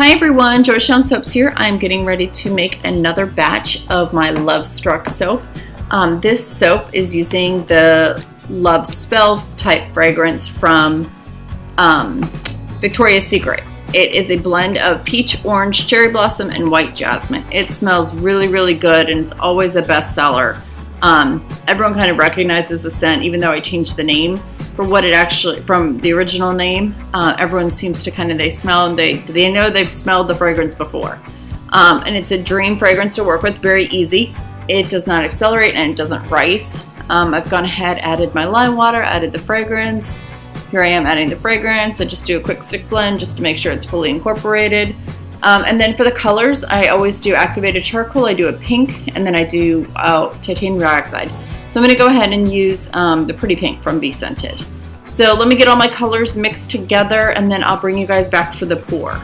Hi everyone, Georgetown Soaps here. I'm getting ready to make another batch of my Love Struck soap. This soap is using the Love Spell type fragrance from Victoria's Secret. It is a blend of peach, orange, cherry blossom, and white jasmine. It smells really, really good, and it's always a bestseller. Everyone kind of recognizes the scent, even though I changed the name for what it actually, from the original name. Everyone seems to kind of, they smell and they know they've smelled the fragrance before. And it's a dream fragrance to work with, very easy. It does not accelerate and it doesn't rice. I've gone ahead, added my lime water, added the fragrance. Here I am adding the fragrance. I just do a quick stick blend just to make sure it's fully incorporated. And then for the colors, I always do activated charcoal. I do a pink, and then I do titanium dioxide. So I'm going to go ahead and use the pretty pink from BeScented. So let me get all my colors mixed together, and then I'll bring you guys back for the pour.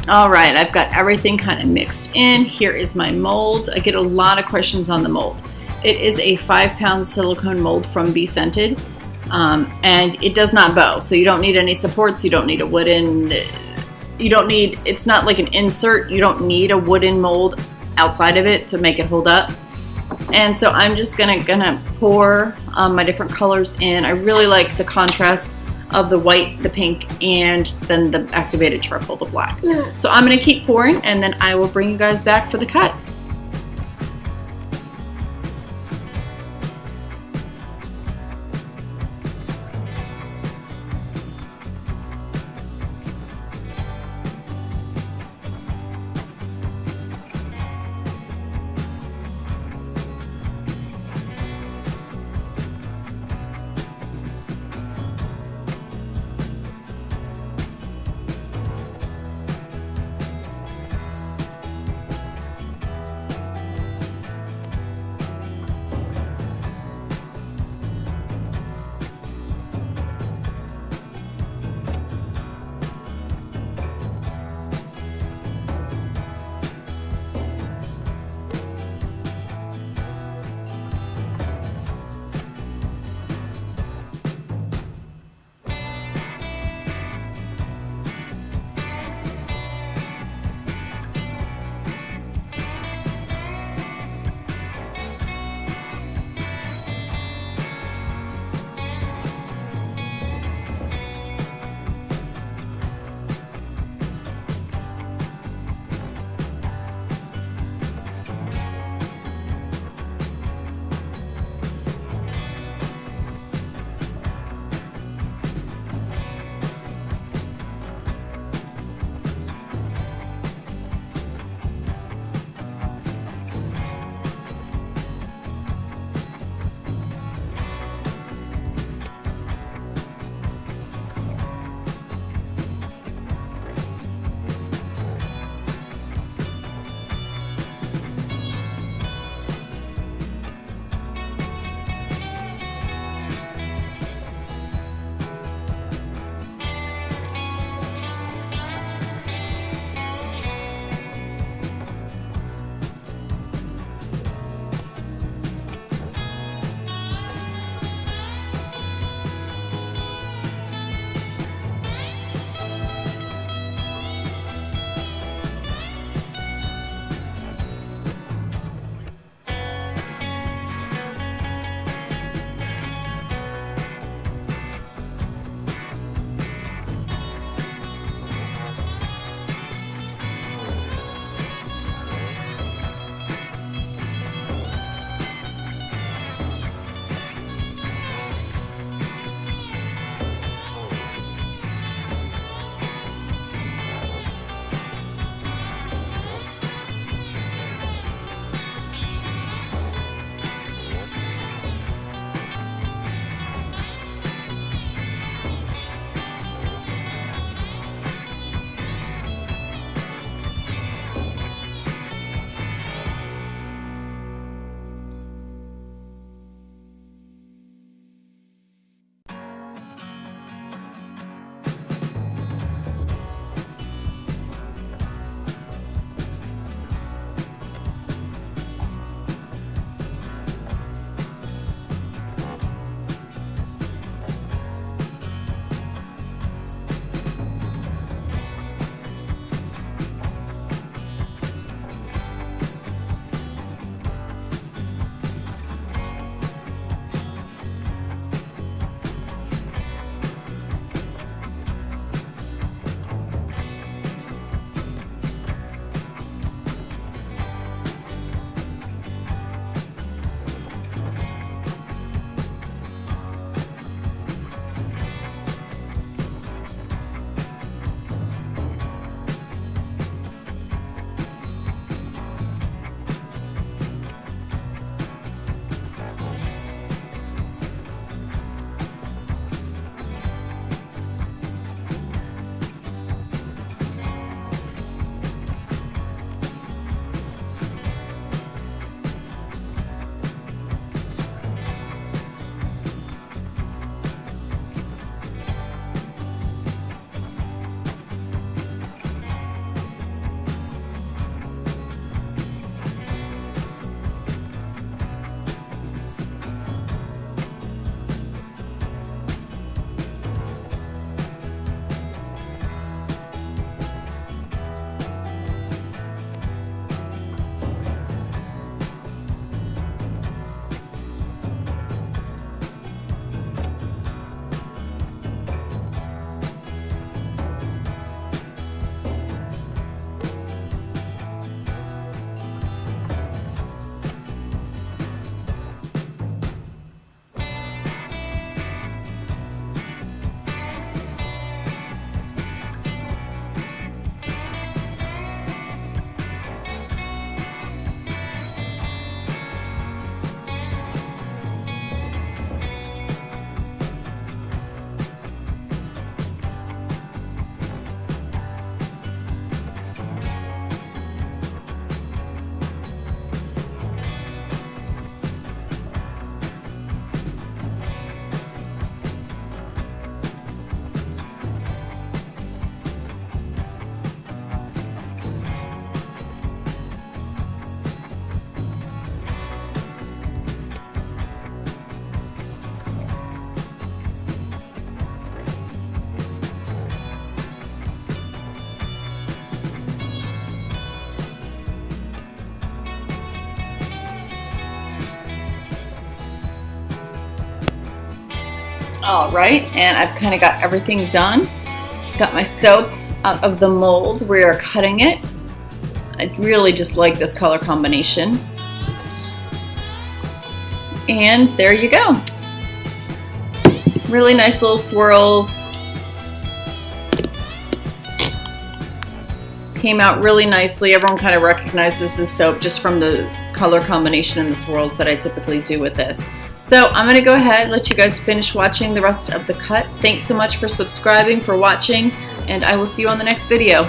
All right, I've got everything kind of mixed in. Here is my mold. I get a lot of questions on the mold. It is a 5-pound silicone mold from BeScented, and it does not bow. So you don't need any supports. You don't need a wooden, it's not like an insert. You don't need a wooden mold outside of it to make it hold up. And so I'm just gonna pour my different colors in. I really like the contrast of the white, the pink, and then the activated charcoal, the black. So I'm gonna keep pouring, and then I will bring you guys back for the cut. All right, and I've kind of got everything done. Got my soap out of the mold. We are cutting it. I really just like this color combination. And there you go. Really nice little swirls. Came out really nicely. Everyone kind of recognizes this soap just from the color combination and the swirls that I typically do with this. So I'm going to go ahead and let you guys finish watching the rest of the cut. Thanks so much for subscribing, for watching, and I will see you on the next video.